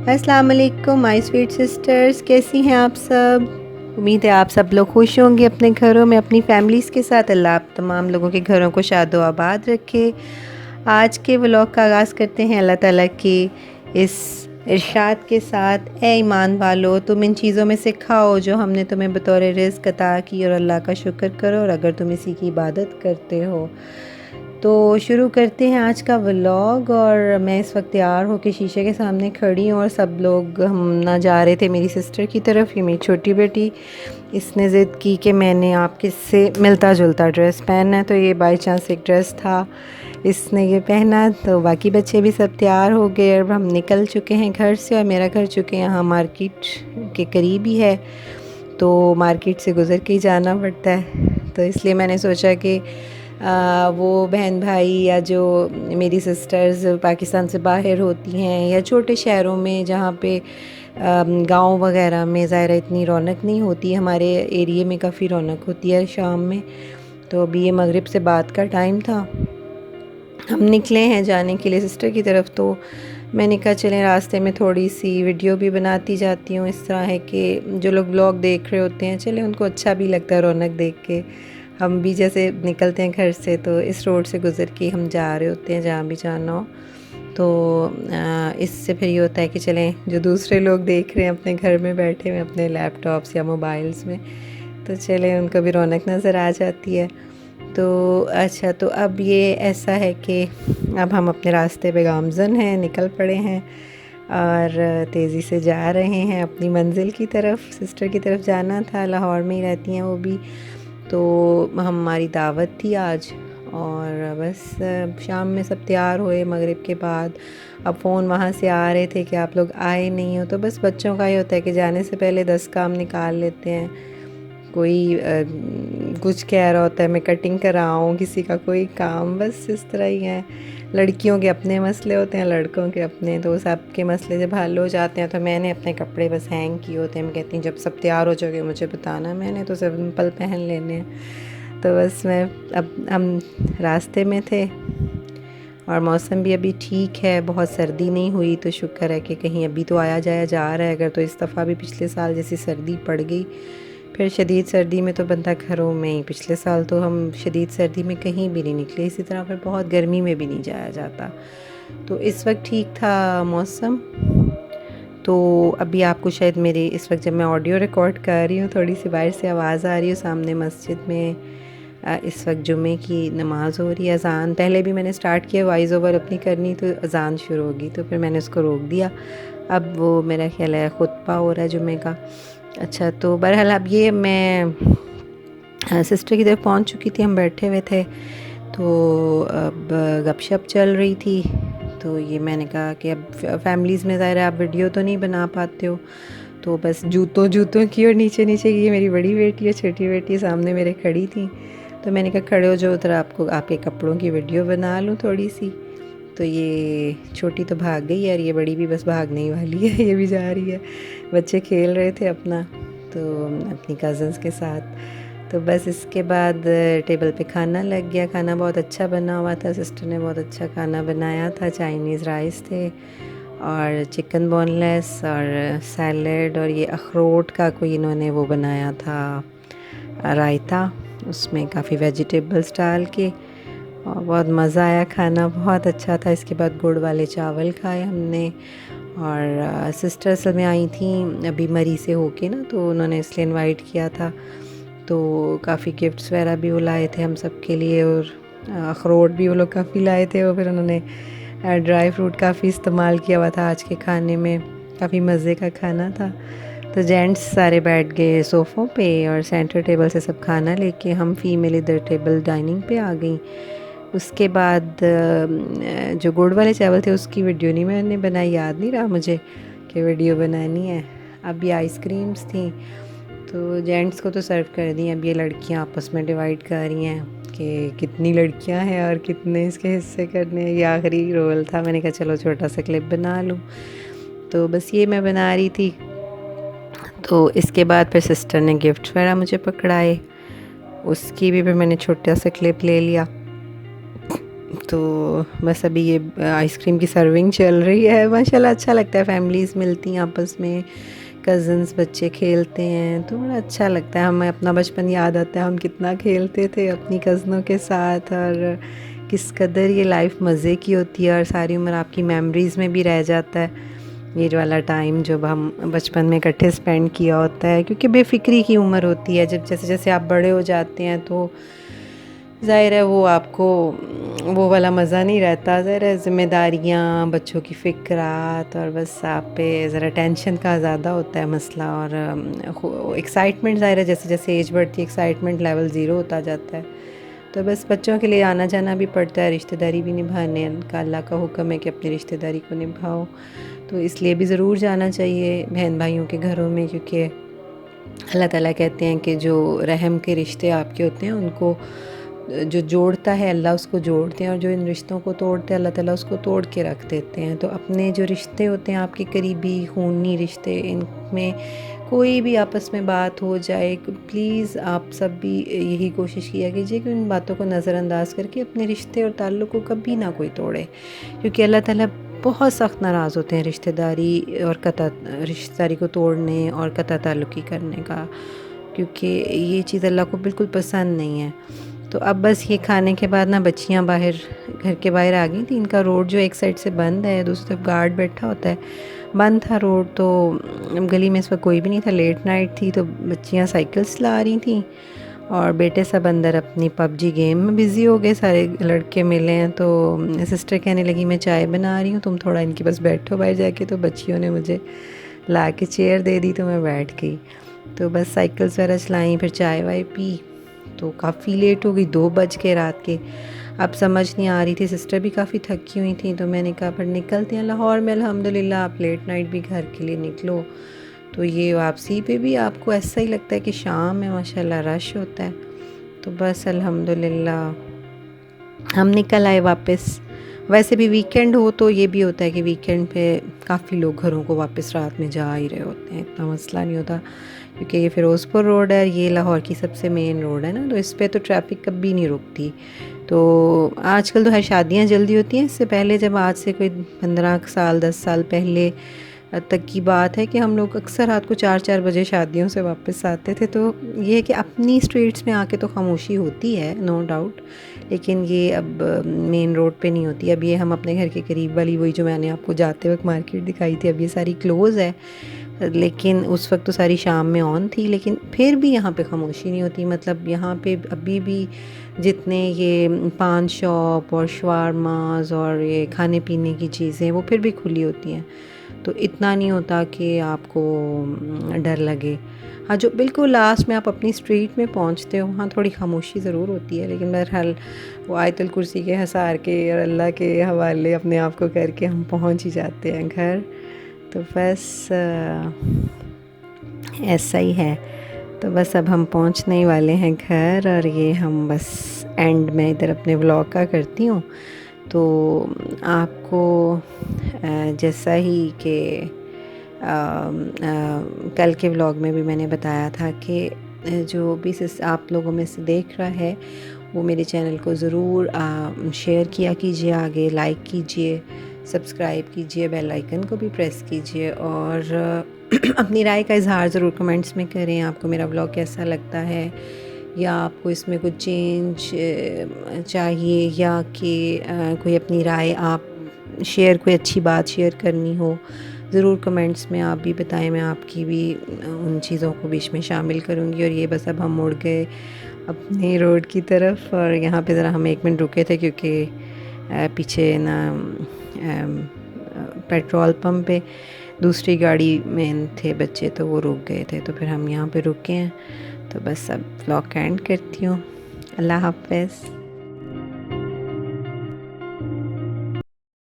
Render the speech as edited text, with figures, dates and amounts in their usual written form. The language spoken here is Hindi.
अस्सलाम वालेकुम माय स्वीट सिस्टर्स, कैसी हैं आप सब। उम्मीद है आप सब लोग खुश होंगे अपने घरों में अपनी फैमिलीज़ के साथ। अल्लाह आप तमाम लोगों के घरों को शादो आबाद रखे। आज के व्लॉग का आगाज़ करते हैं अल्लाह ताला की इस इरशाद के साथ, ए ईमान वालो तुम इन चीज़ों में से खाओ जो हमने तुम्हें बतौर रिज़्क़ अता की और अल्लाह का शुक्र करो और अगर तुम इसी की इबादत करते हो। तो शुरू करते हैं आज का व्लॉग। और मैं इस वक्त तैयार होकर शीशे के सामने खड़ी हूँ और सब लोग हम ना जा रहे थे मेरी सिस्टर की तरफ। ये मेरी छोटी बेटी, इसने ज़िद की कि मैंने आपके से मिलता जुलता ड्रेस पहनना है, तो ये बाई चांस एक ड्रेस था, इसने ये पहना। तो बाकी बच्चे भी सब तैयार हो गए और हम निकल चुके हैं घर से। और मेरा घर चुके यहाँ मार्केट के करीब ही है, तो मार्केट से गुज़र के ही जाना पड़ता है। तो इसलिए मैंने सोचा कि वो बहन भाई या जो मेरी सिस्टर्स पाकिस्तान से बाहर होती हैं या छोटे शहरों में जहाँ पे गांव वगैरह में ज़ाहिर इतनी रौनक नहीं होती, हमारे एरिए में काफ़ी रौनक होती है शाम में। तो अभी ये मगरिब से बाद का टाइम था, हम निकले हैं जाने के लिए सिस्टर की तरफ। तो मैंने कहा चलें रास्ते में थोड़ी सी वीडियो भी बनाती जाती हूँ। इस तरह है कि जो लोग ब्लॉग देख रहे होते हैं, चले उनको अच्छा भी लगता है रौनक देख के। हम भी जैसे निकलते हैं घर से तो इस रोड से गुज़र के हम जा रहे होते हैं जहाँ भी जाना हो। तो इससे फिर ये होता है कि चलें जो दूसरे लोग देख रहे हैं अपने घर में बैठे हुए अपने लैपटॉप्स या मोबाइल्स में, तो चलें उनको भी रौनक नज़र आ जाती है। तो अच्छा, तो अब ये ऐसा है कि अब हम अपने रास्ते पे गामज़न हैं, निकल पड़े हैं और तेज़ी से जा रहे हैं अपनी मंजिल की तरफ। सिस्टर की तरफ जाना था, लाहौर में ही रहती हैं वो भी। तो हमारी दावत थी आज और बस शाम में सब तैयार हुए मगरिब के बाद। अब फ़ोन वहाँ से आ रहे थे कि आप लोग आए नहीं हो। तो बस बच्चों का ये होता है कि जाने से पहले 10 काम निकाल लेते हैं। कोई कुछ कह रहा होता है मैं कटिंग कराऊँ, किसी का कोई काम, बस इस तरह ही है। लड़कियों के अपने मसले होते हैं, लड़कों के अपने। तो सब के मसले जब हल हो जाते हैं तो मैंने अपने कपड़े बस हैंग किए होते हैं। मैं कहती हूँ जब सब तैयार हो जाओगे मुझे बताना, मैंने तो सिंपल पहन लेने हैं। तो बस मैं अब हम रास्ते में थे और मौसम भी अभी ठीक है, बहुत सर्दी नहीं हुई, तो शुक्र है कि कहीं अभी तो आया जाया जा रहा है। अगर तो इस दफ़ा भी पिछले साल जैसी सर्दी पड़ गई, फिर शदीद सर्दी में तो बंदा घरों में ही। पिछले साल तो हम शदीद सर्दी में कहीं भी नहीं निकले, इसी तरह फिर बहुत गर्मी में भी नहीं जाया जाता। तो इस वक्त ठीक था मौसम। तो अभी आपको शायद मेरे इस वक्त जब मैं ऑडियो रिकॉर्ड कर रही हूँ थोड़ी सी बाहर से आवाज़ आ रही है। सामने मस्जिद में इस वक्त जुमे की नमाज़ हो रही है। अज़ान पहले भी मैंने स्टार्ट किया वॉइस ओवर अपनी करनी, तो अज़ान शुरू होगी तो फिर मैंने उसको रोक दिया। अब वो मेरा ख्याल है खुतबा हो रहा है जुमे का। अच्छा, तो बहरहाल अब ये मैं सिस्टर की तरफ पहुंच चुकी थी, हम बैठे हुए थे तो अब गपशप चल रही थी। तो ये मैंने कहा कि अब फैमिलीज़ में ज़ाहिर है आप वीडियो तो नहीं बना पाते हो, तो बस जूतों की और नीचे नीचे की। ये मेरी बड़ी बेटी है, छोटी बेटी सामने मेरे खड़ी थी, तो मैंने कहा खड़े हो जाओ उधर, आपको आपके कपड़ों की वीडियो बना लूँ थोड़ी सी। तो ये छोटी तो भाग गई है और ये बड़ी भी बस भागने ही वाली है, ये भी जा रही है। बच्चे खेल रहे थे अपना, तो अपनी कज़न्स के साथ। तो बस इसके बाद टेबल पे खाना लग गया। खाना बहुत अच्छा बना हुआ था, सिस्टर ने बहुत अच्छा खाना बनाया था। चाइनीज़ राइस थे और चिकन बोनलेस और सैलड, और ये अखरोट का कोई इन्होंने वो बनाया था रायता, उसमें काफ़ी वेजिटेबल्स डाल के, और बहुत मज़ा आया, खाना बहुत अच्छा था। इसके बाद गुड़ वाले चावल खाए हमने। और सिस्टर असल में आई थी अभी मरी से होके ना, तो उन्होंने इसलिए इनवाइट किया था। तो काफ़ी गिफ्ट्स वगैरह भी वो लाए थे हम सब के लिए, और अखरोट भी वो लोग काफ़ी लाए थे। और फिर उन्होंने ड्राई फ्रूट काफ़ी इस्तेमाल किया हुआ था आज के खाने में, काफ़ी मज़े का खाना था। तो जेंट्स सारे बैठ गए सोफ़ों पे और सेंटर टेबल से सब खाना लेके हम फीमेल इधर टेबल डाइनिंग पे आ गई। उसके बाद जो गुड़ वाले चावल थे उसकी वीडियो नहीं मैंने बनाई, याद नहीं रहा मुझे कि वीडियो बनानी है। अब ये आइसक्रीम्स थी, तो जेंट्स को तो सर्व कर दी। अब ये लड़कियां आपस में डिवाइड कर रही हैं कि कितनी लड़कियां हैं और कितने इसके हिस्से करने हैं। ये आखिरी रोल था, मैंने कहा चलो छोटा सा क्लिप बना लूँ, तो बस ये मैं बना रही थी। तो इसके बाद फिर सिस्टर ने गिफ्ट वगैरह मुझे पकड़ाए, उसकी भी फिर मैंने छोटा सा क्लिप ले लिया। तो बस अभी ये आइसक्रीम की सर्विंग चल रही है। माशाल्लाह अच्छा लगता है, फैमिलीज़ मिलती हैं आपस में, कज़न्स बच्चे खेलते हैं तो बड़ा अच्छा लगता है। हमें अपना बचपन याद आता है, हम कितना खेलते थे अपनी कज़नों के साथ, और किस कदर ये लाइफ मज़े की होती है और सारी उम्र आपकी मेमोरीज़ में भी रह जाता है ये वाला टाइम जब हम बचपन में इकट्ठे स्पेंड किया होता है। क्योंकि बेफ़िक्री की उम्र होती है, जब जैसे जैसे आप बड़े हो जाते हैं तो ज़ाहिर है वो आपको वो वाला मज़ा नहीं रहता। ज़ाहिर है ज़िम्मेदारियाँ, बच्चों की फ़िक्रात, और बस आप पे ज़रा टेंशन का ज़्यादा होता है मसला, और एक्साइटमेंट ज़ाहिर है जैसे जैसे एज बढ़ती है एक्साइटमेंट लेवल ज़ीरो होता जाता है। तो बस बच्चों के लिए आना जाना भी पड़ता है, रिश्तेदारी भी निभाने का अल्लाह का हुक्म है कि अपनी रिश्तेदारी को निभाओ, तो इसलिए भी ज़रूर जाना चाहिए बहन भाइयों के घरों में। क्योंकि अल्लाह ताला कहते हैं कि जो रहम के रिश्ते आपके होते हैं उनको जो जोड़ता है अल्लाह उसको जोड़ते हैं, और जो इन रिश्तों को तोड़ते हैं अल्लाह ताला उसको तोड़ के रख देते हैं। तो अपने जो रिश्ते होते हैं आपके करीबी खूनी रिश्ते, इनमें कोई भी आपस में बात हो जाए, प्लीज़ आप सब भी यही कोशिश किया कीजिए कि उन बातों को नज़रअंदाज करके अपने रिश्ते और ताल्लुक़ को कभी ना कोई तोड़े। क्योंकि अल्लाह ताला बहुत सख्त नाराज़ होते हैं रिश्तेदारी और रिश्तेदारी को तोड़ने और कता ताल्लुक़ी करने का, क्योंकि ये चीज़ अल्लाह को बिल्कुल पसंद नहीं है। तो अब बस ये खाने के बाद ना बच्चियाँ बाहर घर के बाहर आ गई थी। इनका रोड जो एक साइड से बंद है, दूसरी तरफ गार्ड बैठा होता है, बंद था रोड, तो गली में इस वक्त कोई भी नहीं था, लेट नाइट थी, तो बच्चियाँ साइकिल चला रही थी और बेटे सब अंदर अपनी पबजी गेम में बिज़ी हो गए। सारे लड़के मिले हैं, तो सिस्टर कहने लगी मैं चाय बना रही हूँ, तुम थोड़ा इनके पास बैठो बाहर जाके। तो बच्चियों ने मुझे ला के चेयर दे दी, तो मैं बैठ गई। तो बस साइकिल्स वगैरह चलाई, फिर चाय वाय पी, तो काफ़ी लेट हो गई, 2 बज के रात के। अब समझ नहीं आ रही थी, सिस्टर भी काफ़ी थकी हुई थी, तो मैंने कहा फिर निकलते हैं लाहौर में, अल्हम्दुलिल्लाह आप लेट नाइट भी घर के लिए निकलो तो ये वापसी पे भी आपको ऐसा ही लगता है कि शाम में माशाल्लाह रश होता है। तो बस अल्हम्दुलिल्लाह हम निकल आए वापस। वैसे भी वीकेंड हो तो ये भी होता है कि वीकेंड पे काफ़ी लोग घरों को वापस रात में जा ही रहे होते हैं, इतना मसला नहीं होता, क्योंकि ये फ़िरोज़पुर रोड है, ये लाहौर की सबसे मेन रोड है ना, तो इस पे तो ट्रैफिक कभी नहीं रुकती। तो आजकल तो हर शादियाँ जल्दी होती हैं, इससे पहले जब आज से कोई 15 साल 10 साल पहले तक की बात है कि हम लोग अक्सर रात को 4-4 बजे शादियों से वापस आते थे। तो ये है कि अपनी स्ट्रीट्स में आके तो खामोशी होती है नो डाउट, लेकिन ये अब मेन रोड पे नहीं होती। अब ये हम अपने घर के करीब वाली, वही जो मैंने आपको जाते वक्त मार्केट दिखाई थी, अब ये सारी क्लोज़ है, लेकिन उस वक्त तो सारी शाम में ऑन थी। लेकिन फिर भी यहाँ पे खामोशी नहीं होती, मतलब यहाँ पे अभी भी जितने ये पान शॉप और शवारमाज और ये खाने पीने की चीज़ें वो फिर भी खुली होती हैं, तो इतना नहीं होता कि आपको डर लगे। हाँ, जो बिल्कुल लास्ट में आप अपनी स्ट्रीट में पहुँचते हो वहाँ थोड़ी खामोशी ज़रूर होती है, लेकिन बहरहाल वो आयतुल कुर्सी के हसार के और अल्लाह के हवाले अपने आप को करके हम पहुँच ही जाते हैं घर। तो बस ऐसा ही है। तो बस अब हम पहुँचने ही वाले हैं घर, और ये हम बस एंड में इधर अपने व्लॉग का करती हूँ। तो आपको जैसा ही कि कल के व्लॉग में भी मैंने बताया था कि जो भी आप लोगों में से देख रहा है वो मेरे चैनल को ज़रूर शेयर किया कीजिए, आगे लाइक कीजिए, सब्सक्राइब कीजिए, बेल आइकन को भी प्रेस कीजिए, और अपनी राय का इज़हार ज़रूर कमेंट्स में करें। आपको मेरा व्लॉग कैसा लगता है, या आपको इसमें कुछ चेंज चाहिए, या कि कोई अपनी राय आप शेयर, कोई अच्छी बात शेयर करनी हो, ज़रूर कमेंट्स में आप भी बताएं, मैं आपकी भी उन चीज़ों को बीच में शामिल करूँगी। और ये बस अब हम मुड़ गए अपने रोड की तरफ, और यहाँ पे ज़रा हम 1 मिनट रुके थे क्योंकि पीछे ना पेट्रोल पंप पे दूसरी गाड़ी में थे बच्चे, तो वो रुक गए थे, तो फिर हम यहाँ पे रुके हैं। तो बस अब व्लॉग एंड करती हूँ। अल्लाह हाफ़िज़।